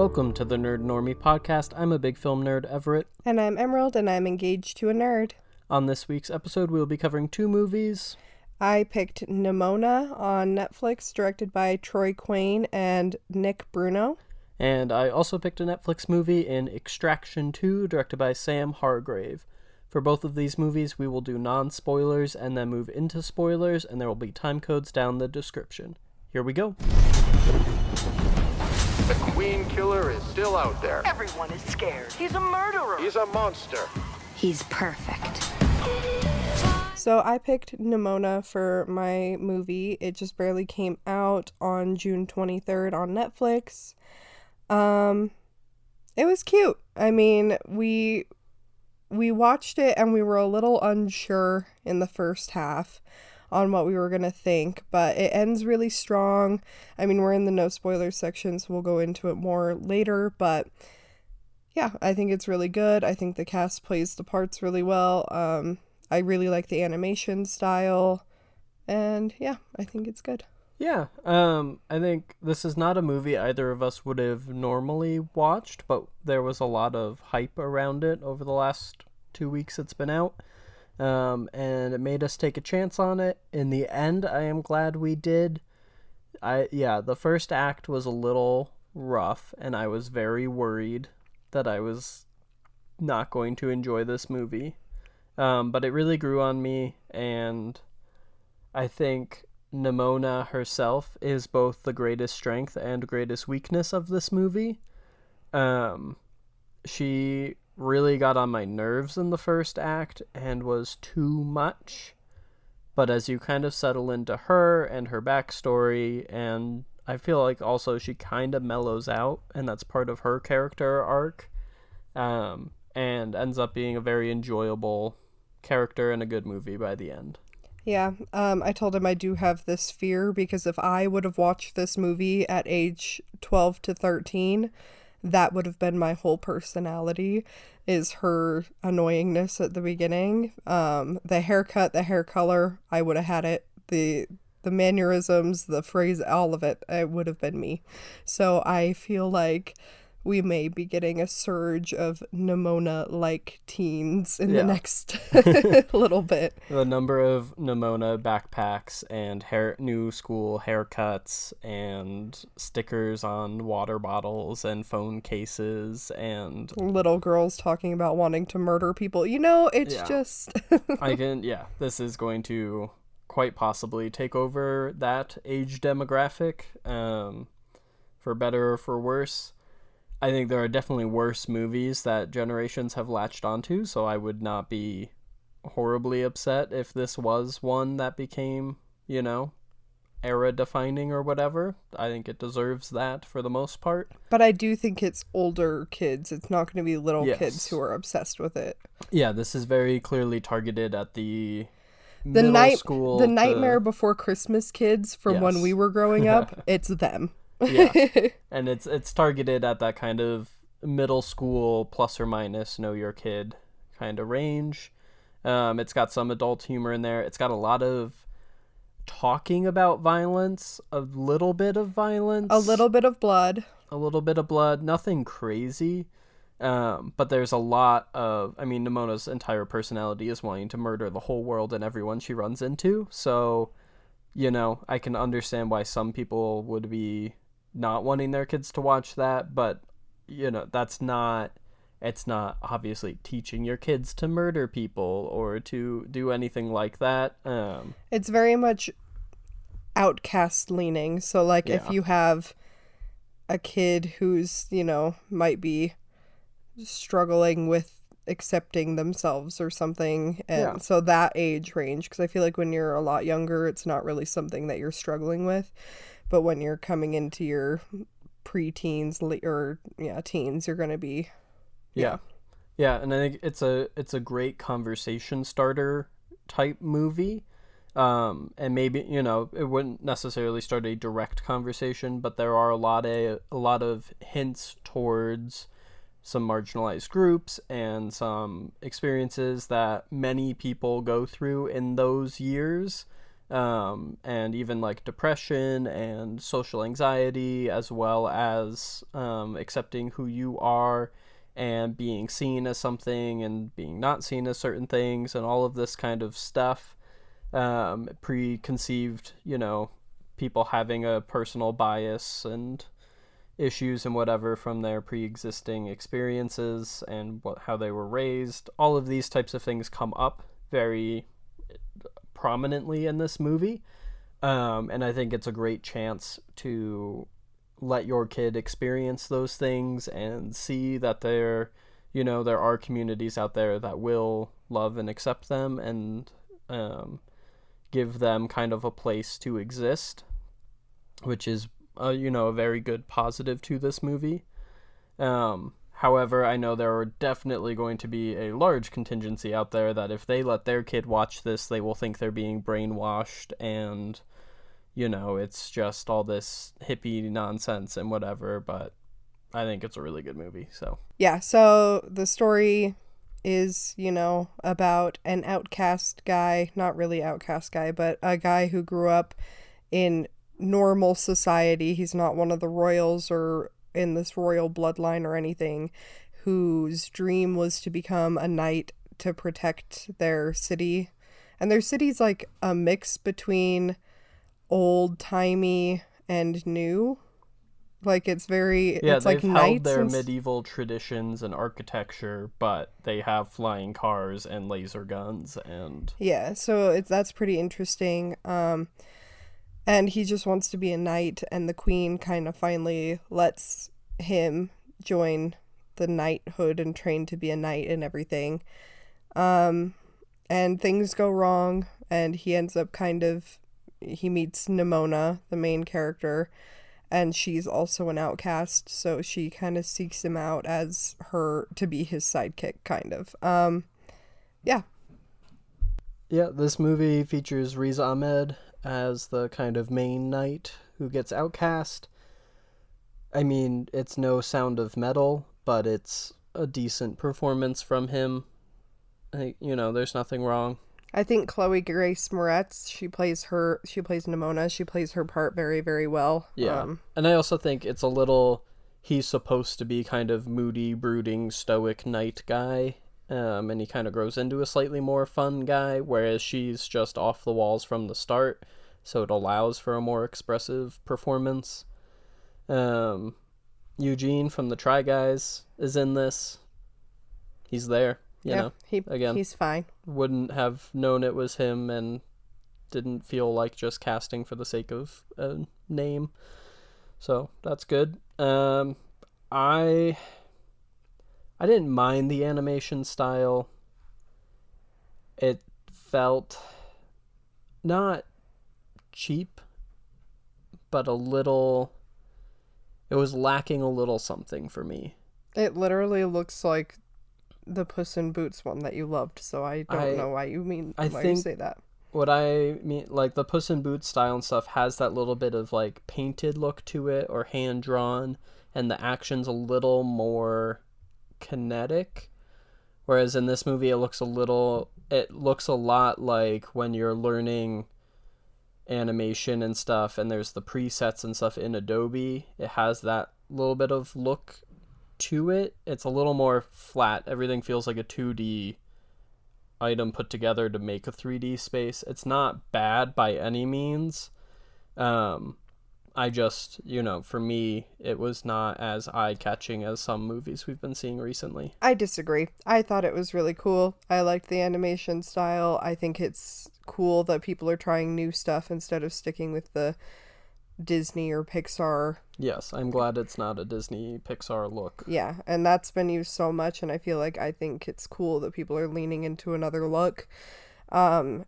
Welcome to the Nerd and Normie Podcast. I'm a big film nerd, Everett. And I'm Emerald, and I'm engaged to a nerd. On this week's episode, we will be covering two movies. I picked Nimona on Netflix, directed by Troy Quane and Nick Bruno. And I also picked a Netflix movie in Extraction 2, directed by Sam Hargrave. For both of these movies, we will do non-spoilers and then move into spoilers, and there will be time codes down the description. Here we go. The Queen Killer is still out there. Everyone is scared. He's a murderer. He's a monster. He's perfect. So I picked Nimona for my movie. It just barely came out on June 23rd on Netflix. It was cute. I mean, we watched it and we were a little unsure in the first half on what we were going to think, but it ends really strong. I mean, we're in the no spoilers section, so we'll go into it more later, but yeah, I think it's really good. I think the cast plays the parts really well. I really like the animation style, and yeah, I think it's good. Yeah, I think this is not a movie either of us would have normally watched, but there was a lot of hype around it over the last 2 weeks it's been out. And it made us take a chance on it. In the end, I am glad we did. The first act was a little rough, and I was very worried that I was not going to enjoy this movie. But it really grew on me, and I think Nimona herself is both the greatest strength and greatest weakness of this movie. She really got on my nerves in the first act and was too much, but as you kind of settle into her and her backstory, and I feel like also she kind of mellows out, and that's part of her character arc, and ends up being a very enjoyable character and a good movie by the end. Yeah, I told him I do have this fear because if I would have watched this movie at age 12 to 13, that would have been my whole personality, is her annoyingness at the beginning. The haircut, the hair color, I would have had it. The mannerisms, the phrase, all of it would have been me. So I feel like we may be getting a surge of Nimona-like teens in the next little bit. The number of Nimona backpacks and new school haircuts and stickers on water bottles and phone cases and little girls talking about wanting to murder people. You know, it's just... this is going to quite possibly take over that age demographic, for better or for worse. I think there are definitely worse movies that generations have latched onto, so I would not be horribly upset if this was one that became, era-defining or whatever. I think it deserves that for the most part. But I do think it's older kids. It's not going to be little kids who are obsessed with it. Yeah, this is very clearly targeted at the middle school. The Nightmare Before Christmas kids from when we were growing up, it's them. Yeah, and it's targeted at that kind of middle school plus or minus know your kid kind of range. It's got some adult humor in there. It's got a lot of talking about violence, a little bit of violence, a little bit of blood, nothing crazy. But there's a lot of, Nimona's entire personality is wanting to murder the whole world and everyone she runs into. So, I can understand why some people would be not wanting their kids to watch that, but it's not obviously teaching your kids to murder people or to do anything like that. It's very much outcast leaning. So if you have a kid who's, might be struggling with accepting themselves or something, and so that age range, because I feel like when you're a lot younger, it's not really something that you're struggling with. But when you're coming into your pre-teens or teens, you're going to be and I think it's a great conversation starter type movie, and maybe it wouldn't necessarily start a direct conversation, but there are a lot of hints towards some marginalized groups and some experiences that many people go through in those years. and even like depression and social anxiety, as well as accepting who you are and being seen as something and being not seen as certain things, and all of this kind of stuff. Preconceived, people having a personal bias and issues and whatever from their pre-existing experiences and how they were raised. All of these types of things come up very prominently in this movie, and I think it's a great chance to let your kid experience those things and see that there are communities out there that will love and accept them and give them kind of a place to exist, which is a very good positive to this movie. However, I know there are definitely going to be a large contingency out there that if they let their kid watch this, they will think they're being brainwashed and, it's just all this hippie nonsense and whatever, but I think it's a really good movie, so. Yeah, so the story is, about an outcast guy, not really outcast guy, but a guy who grew up in normal society. He's not one of the royals or in this royal bloodline or anything, whose dream was to become a knight to protect their city. And their city's like a mix between old-timey and new. Like it's they've like held knights their and medieval traditions and architecture, but they have flying cars and laser guns and so that's pretty interesting. And he just wants to be a knight, and the queen kind of finally lets him join the knighthood and train to be a knight and everything. And things go wrong, and he ends up he meets Nimona, the main character, and she's also an outcast, so she kind of seeks him out as to be his sidekick, kind of. Yeah, this movie features Riz Ahmed as the kind of main knight who gets outcast. I mean, it's no Sound of Metal, but it's a decent performance from him. There's nothing wrong. I think Chloe Grace Moretz, she plays Nimona, she plays her part very, very well. Yeah. And I also think it's he's supposed to be kind of moody, brooding, stoic knight guy. And he kind of grows into a slightly more fun guy, whereas she's just off the walls from the start, so it allows for a more expressive performance. Eugene from the Try Guys is in this. He's there, he's fine. Wouldn't have known it was him and didn't feel like just casting for the sake of a name. So that's good. I didn't mind the animation style. It felt not cheap, but it was lacking a little something for me. It literally looks like the Puss in Boots one that you loved, so I don't know why you say that. What I mean, like the Puss in Boots style and stuff has that little bit of like painted look to it or hand drawn, and the action's a little more kinetic, whereas in this movie it looks a lot like when you're learning animation and stuff and there's the presets and stuff in Adobe. It has that little bit of look to it. It's a little more flat. Everything feels like a 2D item put together to make a 3D space. It's not bad by any means. I just, for me, it was not as eye-catching as some movies we've been seeing recently. I disagree. I thought it was really cool. I liked the animation style. I think it's cool that people are trying new stuff instead of sticking with the Disney or Pixar. Yes, I'm glad it's not a Disney Pixar look. Yeah, and that's been used so much, and I think it's cool that people are leaning into another look.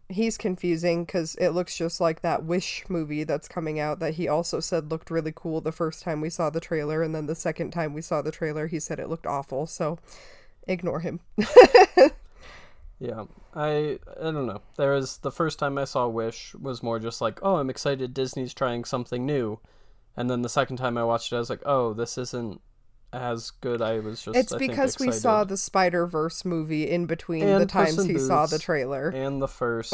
He's confusing because it looks just like that Wish movie that's coming out that he also said looked really cool the first time we saw the trailer, and then the second time we saw the trailer he said it looked awful, so ignore him. Yeah, I don't know. The first time I saw Wish was more just like, oh, I'm excited Disney's trying something new. And then the second time I watched it, I was like, oh, this isn't as good. I was just It's I think, because we excited. saw the Spider-Verse movie in between And the times Puss in he saw Boots the trailer. and the first.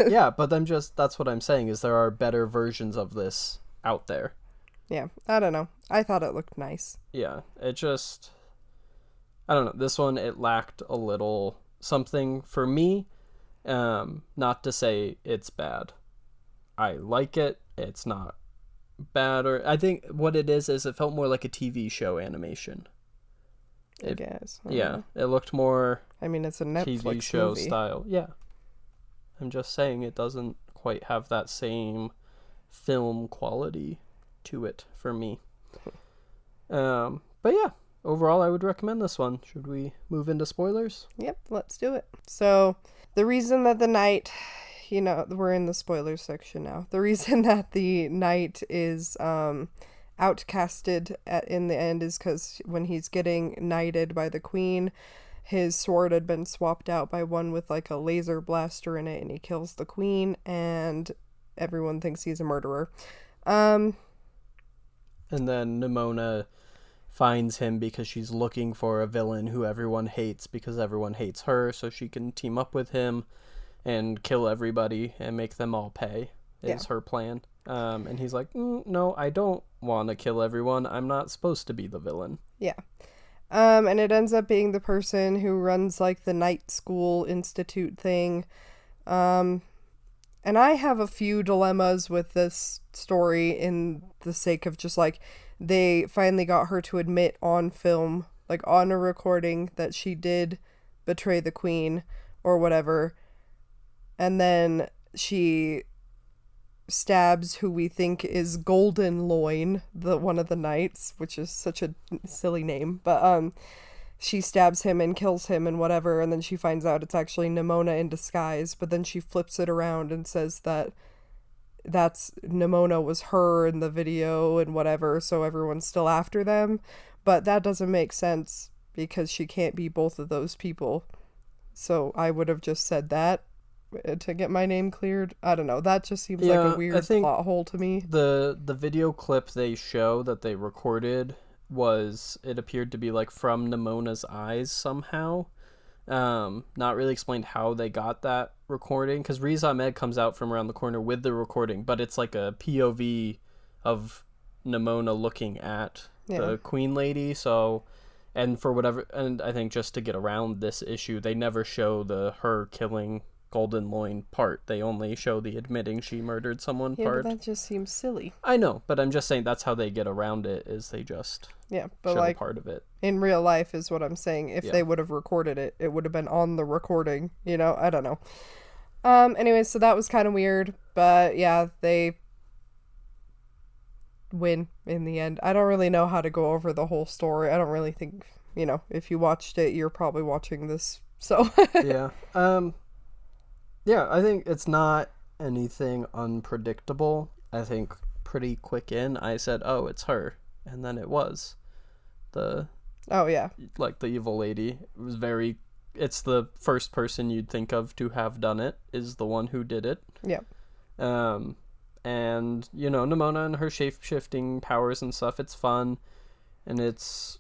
Yeah, but that's what I'm saying, is there are better versions of this out there. Yeah, I don't know. I thought it looked nice. Yeah, it just, I don't know. This one, it lacked a little something for me. Not to say it's bad. I like it. It's not bad, or I think what it is it felt more like a TV show animation. I guess. I don't Yeah, know. it looked more I mean, it's a Netflix TV show movie. style. Yeah. I'm just saying it doesn't quite have that same film quality to it for me. But yeah, overall I would recommend this one. Should we move into spoilers? Yep, let's do it. So, the reason that the knight, we're in the spoilers section now. The reason that the knight is outcasted in the end is because when he's getting knighted by the queen, his sword had been swapped out by one with like a laser blaster in it, and he kills the queen, and everyone thinks he's a murderer. And then Nimona finds him because she's looking for a villain who everyone hates because everyone hates her, so she can team up with him and kill everybody and make them all pay is her plan. And he's like, no, I don't want to kill everyone. I'm not supposed to be the villain. Yeah. And it ends up being the person who runs like the night school institute thing. And I have a few dilemmas with this story in the sake of just like, they finally got her to admit on film, like on a recording, that she did betray the queen or whatever. And then she stabs who we think is Golden Loin, one of the knights, which is such a silly name, but she stabs him and kills him and whatever, and then she finds out it's actually Nimona in disguise, but then she flips it around and says that that's Nimona was her in the video and whatever, so everyone's still after them. But that doesn't make sense because she can't be both of those people. So I would have just said that to get my name cleared. I don't know. That just seems like a weird plot hole to me. The video clip they show that they recorded it appeared to be like from Nimona's eyes somehow. Not really explained how they got that recording, because Riz Ahmed comes out from around the corner with the recording, but it's like a POV of Nimona looking at the queen lady. So, and for whatever, and I think just to get around this issue, they never show her killing Golden Loin part. They only show the admitting she murdered someone part. But that just seems silly. I know, but I'm just saying that's how they get around it, is they just but show like part of it. In real life is what I'm saying. If they would have recorded it, it would have been on the recording, I don't know. Anyway, so that was kind of weird, but yeah, they win in the end. I don't really know how to go over the whole story. I don't really think, if you watched it, you're probably watching this, so. Yeah. Yeah, I think it's not anything unpredictable. I think pretty quick in, I said, oh, it's her. And then it was. The evil lady. It's the first person you'd think of to have done it, is the one who did it. Yeah. And, Nimona and her shape-shifting powers and stuff, it's fun. And it's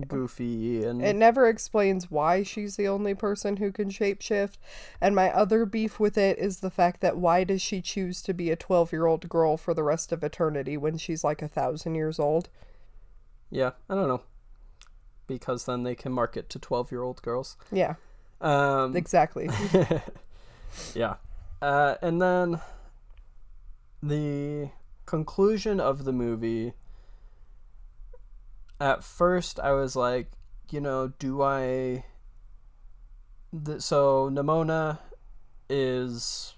goofy, and it never explains why she's the only person who can shapeshift. And my other beef with it is the fact that why does she choose to be a 12-year-old girl for the rest of eternity when she's like 1,000 years old? Yeah, I don't know. Because then they can market to 12-year-old girls. Yeah. Exactly. Yeah. And then the conclusion of the movie, at first I was like, so Nimona is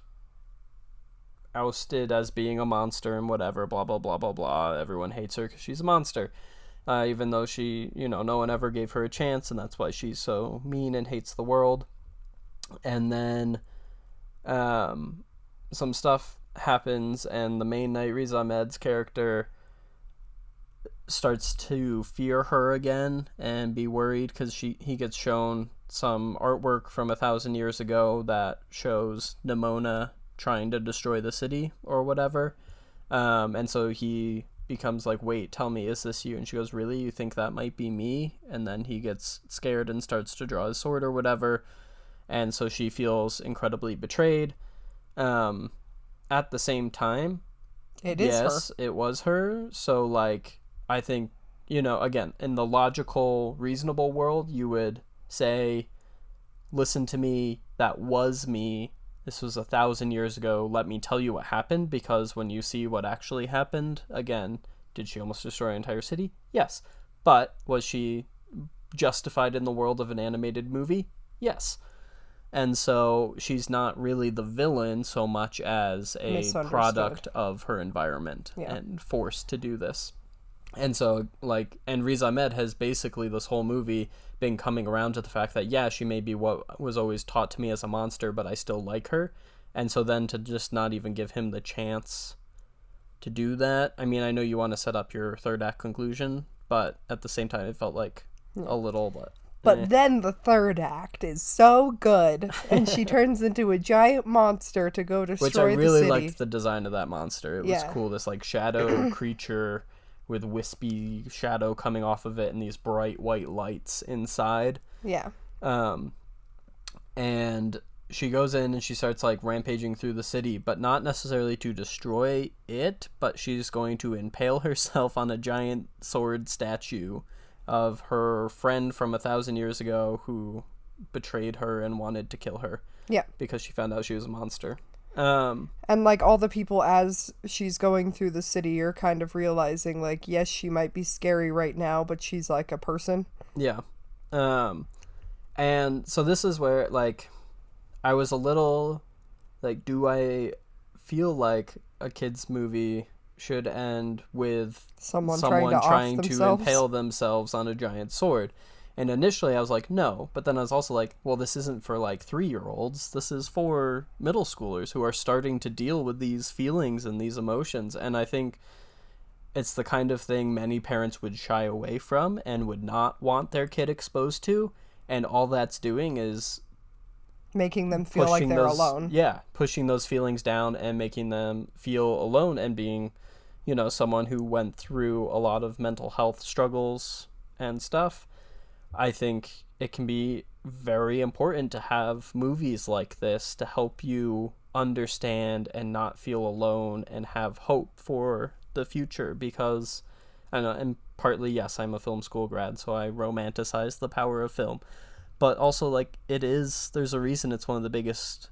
ousted as being a monster and whatever, blah, blah, blah, blah, blah. Everyone hates her because she's a monster. Even though she, no one ever gave her a chance, and that's why she's so mean and hates the world. And then some stuff happens, and the main knight, Riz Ahmed's character, starts to fear her again and be worried because he gets shown some artwork from 1,000 years ago that shows Nimona trying to destroy the city or whatever. And so he becomes like, wait, tell me, is this you? And she goes, really? You think that might be me? And then he gets scared and starts to draw his sword or whatever. And so she feels incredibly betrayed. At the same time, yes, it was her. So, like, I think, you know, again, in the logical, reasonable world, you would say, listen to me, that was me. This was 1,000 years ago. Let me tell you what happened, because when you see what actually happened, again, did she almost destroy an entire city? Yes. But was she justified in the world of an animated movie? Yes. And so she's not really the villain so much as a product of her environment and forced to do this. And so, like, and Riz Ahmed has basically this whole movie been coming around to the fact that, yeah, she may be what was always taught to me as a monster, but I still like her. And so then to just not even give him the chance to do that. I mean, I know you want to set up your third act conclusion, but at the same time, it felt like a little, But then the third act is so good, and she turns into a giant monster to go destroy the city. Which I really liked the design of that monster. It was cool, this, like, shadow creature with wispy shadow coming off of it and these bright white lights inside. Yeah. And she goes in and she starts, like, rampaging through the city, but not necessarily to destroy it, but she's going to impale herself on a giant sword statue of her friend from 1,000 years ago who betrayed her and wanted to kill her. Yeah. Because she found out she was a monster. And, like, all the people as she's going through the city are kind of realizing, like, yes, she might be scary right now, but she's, like, a person. Yeah. And so this is where, like, I was a little, like, do I feel like a kid's movie should end with someone trying to impale themselves on a giant sword? And initially I was like, no, but then I was also like, well, this isn't for, like, 3-year-olds. This is for middle schoolers who are starting to deal with these feelings and these emotions. And I think it's the kind of thing many parents would shy away from and would not want their kid exposed to. And all that's doing is making them feel like they're alone. Yeah, pushing those feelings down and making them feel alone, and being, you know, someone who went through a lot of mental health struggles and stuff. I think it can be very important to have movies like this to help you understand and not feel alone and have hope for the future, because I don't know, and partly, yes, I'm a film school grad, so I romanticize the power of film, but also, like, there's a reason it's one of the biggest,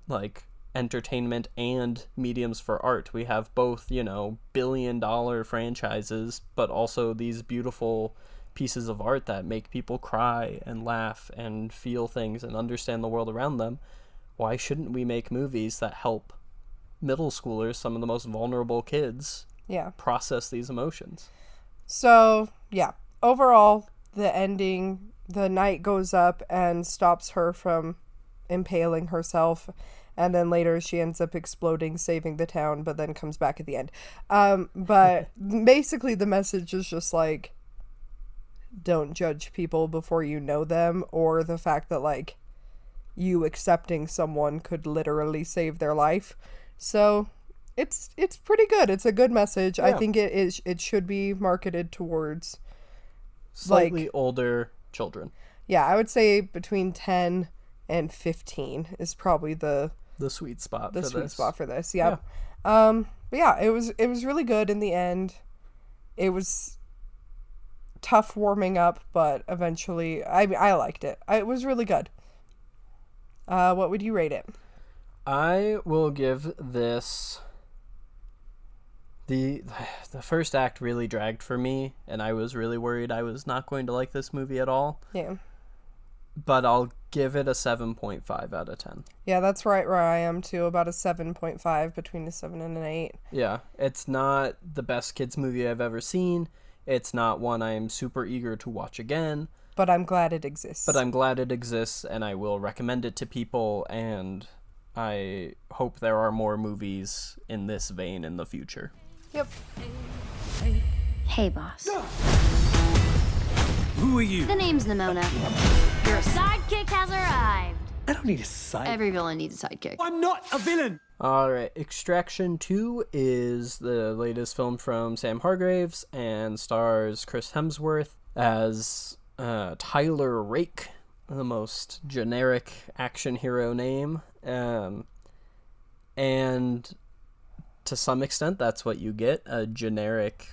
like, entertainment and mediums for art. We have both, you know, billion-dollar franchises, but also these beautiful pieces of art that make people cry and laugh and feel things and understand the world around them. Why shouldn't we make movies that help middle schoolers, some of the most vulnerable kids, process these emotions? So, yeah, overall, the ending, the knight goes up and stops her from impaling herself, and then later she ends up exploding, saving the town, but then comes back at the end. But basically the message is just, like, don't judge people before you know them, or the fact that, like, you accepting someone could literally save their life. So it's pretty good. It's a good message. I think it should be marketed towards slightly, like, older children. Yeah, I would say between 10 and 15 is probably the sweet spot for this. Yeah. But yeah, it was really good in the end. It was tough warming up, but eventually I liked it. It was really good. What would you rate it? I will give this, the first act really dragged for me, and I was really worried I was not going to like this movie at all. Yeah. But I'll give it a 7.5 out of 10. Yeah, that's right where I am too, about a 7.5, between a 7 and an 8. Yeah, it's not the best kids movie I've ever seen. It's not one I'm super eager to watch again. But I'm glad it exists. And I will recommend it to people, and I hope there are more movies in this vein in the future. Yep. Hey, boss. Who are you? The name's Nimona. Your sidekick has arrived. I don't need a sidekick. Every villain needs a sidekick. I'm not a villain. All right, Extraction 2 is the latest film from Sam Hargraves and stars Chris Hemsworth as Tyler Rake, the most generic action hero name. And to some extent, that's what you get, a generic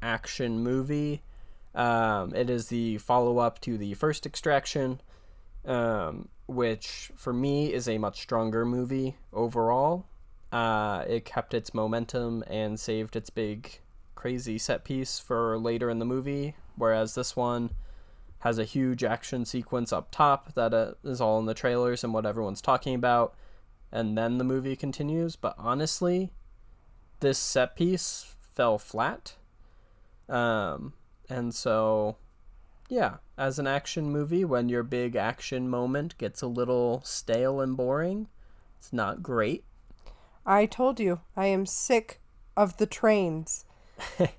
action movie. It is the follow-up to the first Extraction, which for me is a much stronger movie overall. It kept its momentum and saved its big crazy set piece for later in the movie, whereas this one has a huge action sequence up top that is all in the trailers and what everyone's talking about, and then the movie continues. But honestly, this set piece fell flat. And so, yeah, as an action movie, when your big action moment gets a little stale and boring, it's not great. I told you, I am sick of the trains.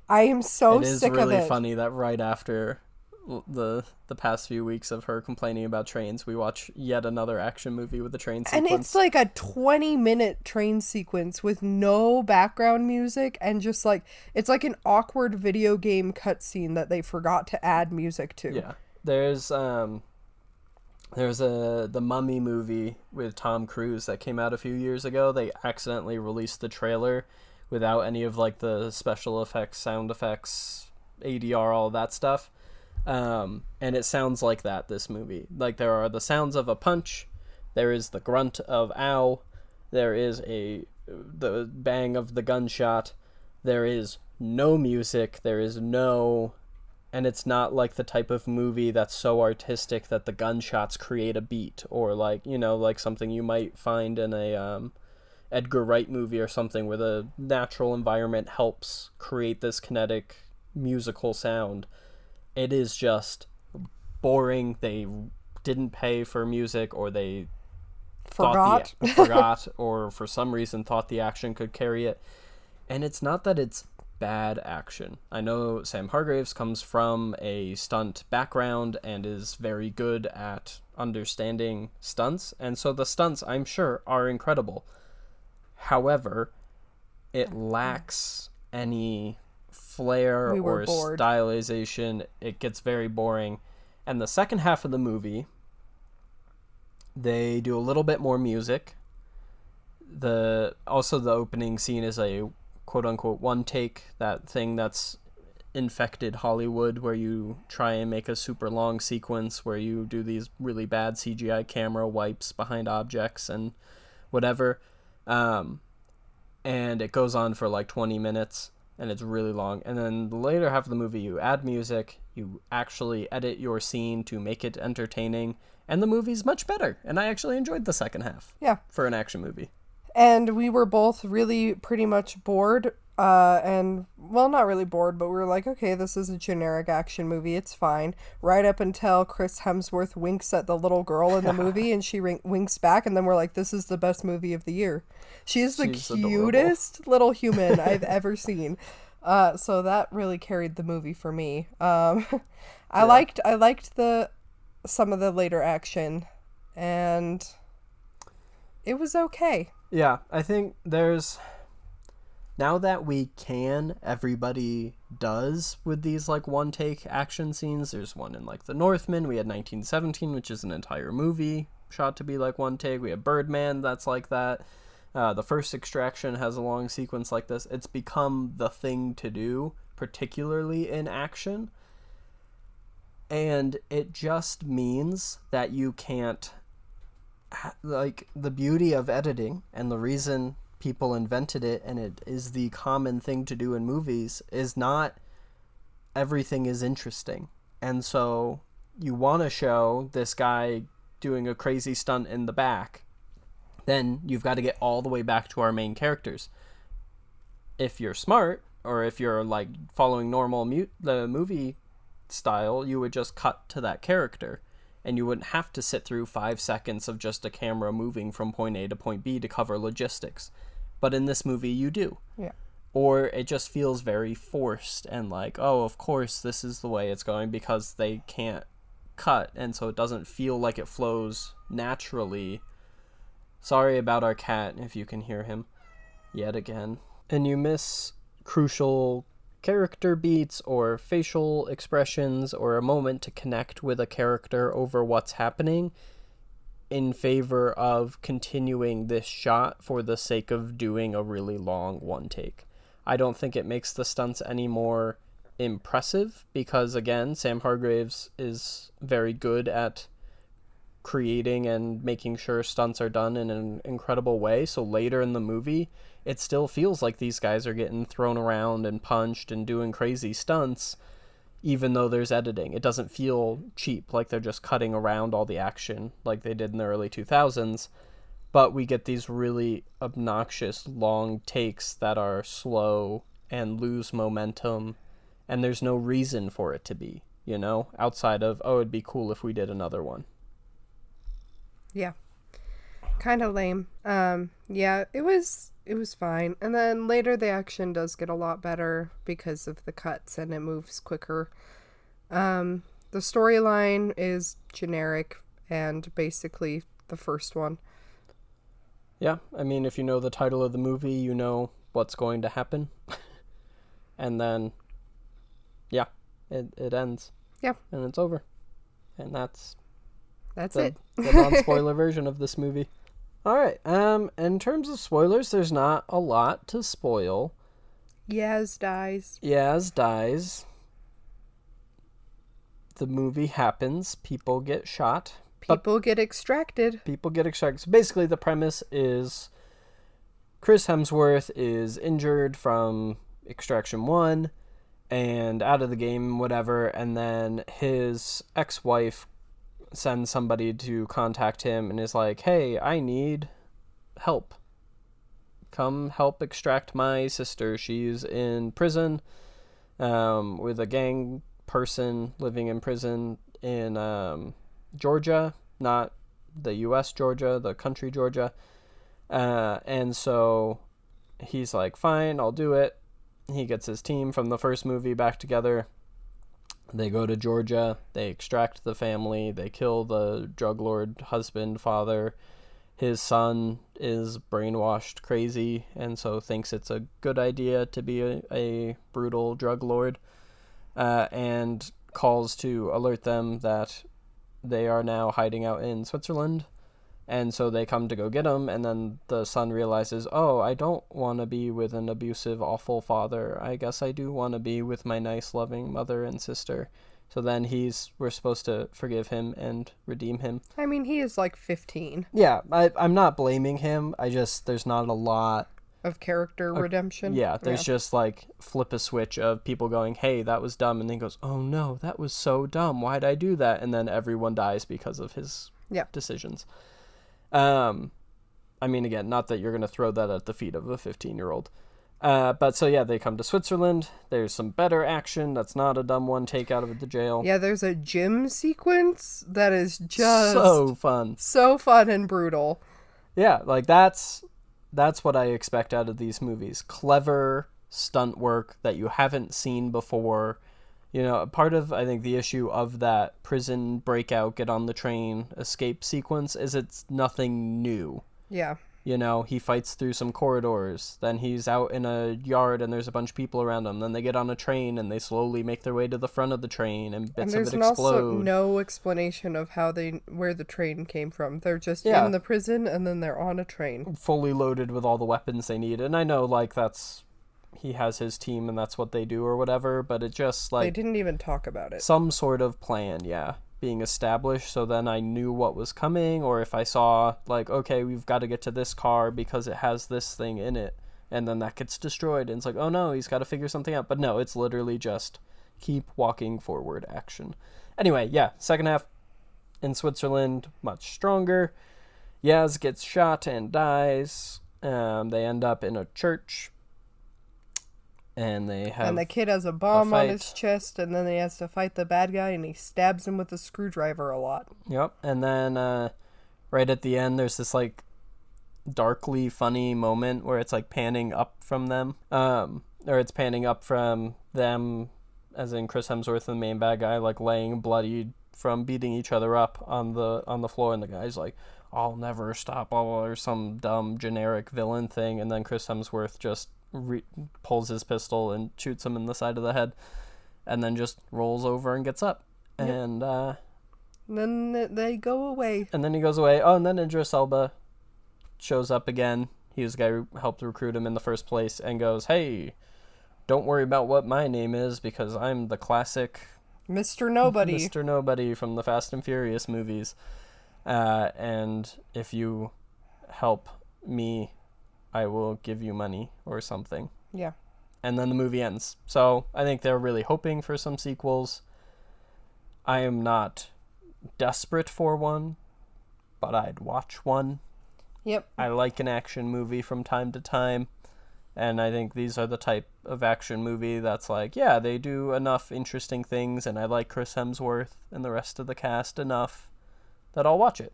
I am so sick of it. It is really funny that right after the past few weeks of her complaining about trains, we watch yet another action movie with a train sequence. And it's like a 20-minute train sequence with no background music and just like, it's like an awkward video game cutscene that they forgot to add music to. Yeah. There's the Mummy movie with Tom Cruise that came out a few years ago. They accidentally released the trailer without any of like the special effects, sound effects, ADR, all that stuff. And it sounds like that, this movie. Like, there are the sounds of a punch, there is the grunt of ow, there is the bang of the gunshot, there is no music, and it's not like the type of movie that's so artistic that the gunshots create a beat, or like, like something you might find in a Edgar Wright movie or something where the natural environment helps create this kinetic musical sound. It is just boring. They didn't pay for music, or they forgot, or for some reason thought the action could carry it. And it's not that it's bad action. I know Sam Hargraves comes from a stunt background and is very good at understanding stunts, and so the stunts, I'm sure, are incredible. However, it lacks any flair or stylization. It gets very boring. And the second half of the movie, they do a little bit more music. The opening scene is a quote-unquote one take, that thing that's infected Hollywood, where you try and make a super long sequence where you do these really bad CGI camera wipes behind objects and whatever. And it goes on for like 20 minutes. And it's really long. And then the later half of the movie, you add music, you actually edit your scene to make it entertaining, and the movie's much better. And I actually enjoyed the second half. Yeah. For an action movie. And we were both really pretty much bored. Not really bored, but we were like, okay, this is a generic action movie. It's fine. Right up until Chris Hemsworth winks at the little girl in the movie, and she winks back, and then we're like, this is the best movie of the year. She's the cutest little human I've ever seen. So that really carried the movie for me. I liked some of the later action, and it was okay. Yeah, I think now that everybody does with these like one take action scenes. There's one in like The Northman. We had 1917, which is an entire movie shot to be like one take. We have Birdman that's like that. The first Extraction has a long sequence like this. It's become the thing to do, particularly in action. And it just means that you can't, like, the beauty of editing and the reason people invented it, and it is the common thing to do in movies, is not everything is interesting. And so you want to show this guy doing a crazy stunt in the back, then you've got to get all the way back to our main characters. If you're smart, or if you're like following the movie style, you would just cut to that character, and you wouldn't have to sit through 5 seconds of just a camera moving from point A to point B to cover logistics. But in this movie, you do. Yeah. Or it just feels very forced and like, oh, of course, this is the way it's going, because they can't cut, and so it doesn't feel like it flows naturally. Sorry about our cat if you can hear him yet again. And you miss crucial character beats or facial expressions or a moment to connect with a character over what's happening in favor of continuing this shot for the sake of doing a really long one take. I don't think it makes the stunts any more impressive because, again, Sam Hargraves is very good at creating and making sure stunts are done in an incredible way. So later in the movie, it still feels like these guys are getting thrown around and punched and doing crazy stunts, even though there's editing. It doesn't feel cheap, like they're just cutting around all the action like they did in the early 2000s. But we get these really obnoxious long takes that are slow and lose momentum, and there's no reason for it to be, outside of, oh, it'd be cool if we did another one. Yeah. Kind of lame. Yeah, it was fine. And then later the action does get a lot better because of the cuts and it moves quicker. The storyline is generic and basically the first one. Yeah, I mean, if you know the title of the movie, you know what's going to happen. And then, yeah, it ends. Yeah. And it's over. And that's it. The non-spoiler version of this movie. All right. In terms of spoilers, there's not a lot to spoil. Yaz dies. The movie happens. People get shot. People get extracted. So basically, the premise is Chris Hemsworth is injured from Extraction 1 and out of the game, whatever, and then his ex-wife sends somebody to contact him and is like, hey, I need help. Come help extract my sister. She's in prison with a gang person living in prison in Georgia, not the U.S. Georgia, the country Georgia. And so he's like, fine, I'll do it. He gets his team from the first movie back together. They go to Georgia, they extract the family, they kill the drug lord husband, father. His son is brainwashed crazy and so thinks it's a good idea to be a brutal drug lord, and calls to alert them that they are now hiding out in Switzerland. And so they come to go get him, and then the son realizes, oh, I don't want to be with an abusive, awful father. I guess I do want to be with my nice, loving mother and sister. So then we're supposed to forgive him and redeem him. I mean, he is like 15. Yeah, I'm not blaming him. there's not a lot of character redemption. Yeah, there's just like flip a switch of people going, hey, that was dumb, and then goes, oh no, that was so dumb. Why'd I do that? And then everyone dies because of his decisions. I mean, again, not that you're going to throw that at the feet of a 15-year-old. But so, yeah, they come to Switzerland. There's some better action. That's not a dumb one take out of the jail. Yeah, there's a gym sequence that is just... so fun. So fun and brutal. Yeah, like that's what I expect out of these movies. Clever stunt work that you haven't seen before. Part of, I think, the issue of that prison breakout, get on the train, escape sequence is it's nothing new. Yeah. He fights through some corridors, then he's out in a yard and there's a bunch of people around him, then they get on a train and they slowly make their way to the front of the train and bits of it explode. And there's also no explanation of where the train came from. They're just in the prison and then they're on a train. Fully loaded with all the weapons they need. And I know, he has his team and that's what they do or whatever, but it just they didn't even talk about it. Some sort of plan, being established, so then I knew what was coming, or if I saw okay, we've got to get to this car because it has this thing in it, and then that gets destroyed and it's like, oh no, he's got to figure something out. But no, it's literally just keep walking forward action. Anyway, second half in Switzerland, much stronger. Yaz gets shot and dies. They end up in a church. And the kid has a bomb on his chest, and then he has to fight the bad guy, and he stabs him with a screwdriver a lot. Yep. And then right at the end, there's this darkly funny moment where it's panning up from them, or it's panning up from them, as in Chris Hemsworth, the main bad guy, laying bloodied from beating each other up on the floor, and the guy's like, I'll never stop, or some dumb generic villain thing, and then Chris Hemsworth just pulls his pistol and shoots him in the side of the head, and then just rolls over and gets up. Yep. And then they go away. And then he goes away. Oh, and then Idris Elba shows up again. He was the guy who helped recruit him in the first place, and goes, hey, don't worry about what my name is, because I'm the classic Mr. Nobody. Mr. Nobody from the Fast and Furious movies. And if you help me, I will give you money or something. Yeah. And then the movie ends. So I think they're really hoping for some sequels. I am not desperate for one, but I'd watch one. Yep. I like an action movie from time to time. And I think these are the type of action movie that's like, yeah, they do enough interesting things, and I like Chris Hemsworth and the rest of the cast enough that I'll watch it.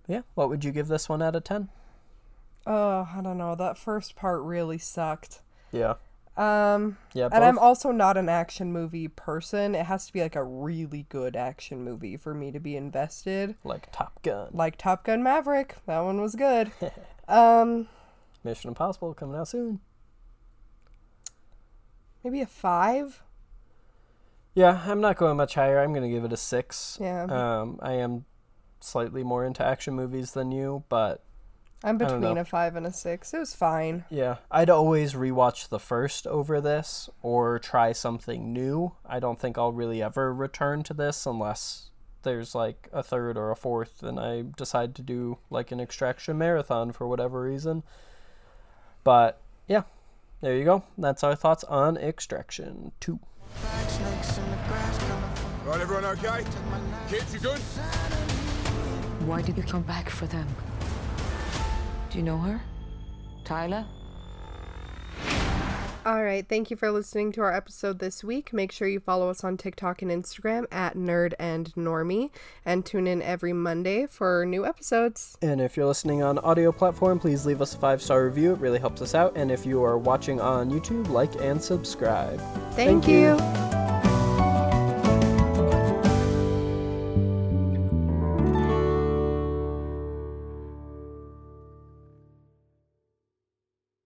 Yeah, what would you give this one out of 10? I don't know. That first part really sucked. Yeah. Yeah, both. and I'm also not an action movie person. It has to be like a really good action movie for me to be invested. Like Top Gun. Like Top Gun Maverick. That one was good. Mission Impossible coming out soon. Maybe a 5? Yeah, I'm not going much higher. I'm going to give it a 6. Yeah. I am slightly more into action movies than you, but I'm between a 5 and a 6. It was fine. Yeah, I'd always rewatch the first over this or try something new. I don't think I'll really ever return to this unless there's like a third or a fourth and I decide to do like an Extraction marathon for whatever reason. But yeah, there you go. That's our thoughts on Extraction 2. Right, everyone okay? Kids, you good? Why did you come back for them? Do you know her? Tyler? Alright, thank you for listening to our episode this week. Make sure you follow us on TikTok and Instagram at Nerd and Normie, and tune in every Monday for new episodes. And if you're listening on audio platform, please leave us a 5-star review. It really helps us out. And if you are watching on YouTube, like and subscribe. Thank you.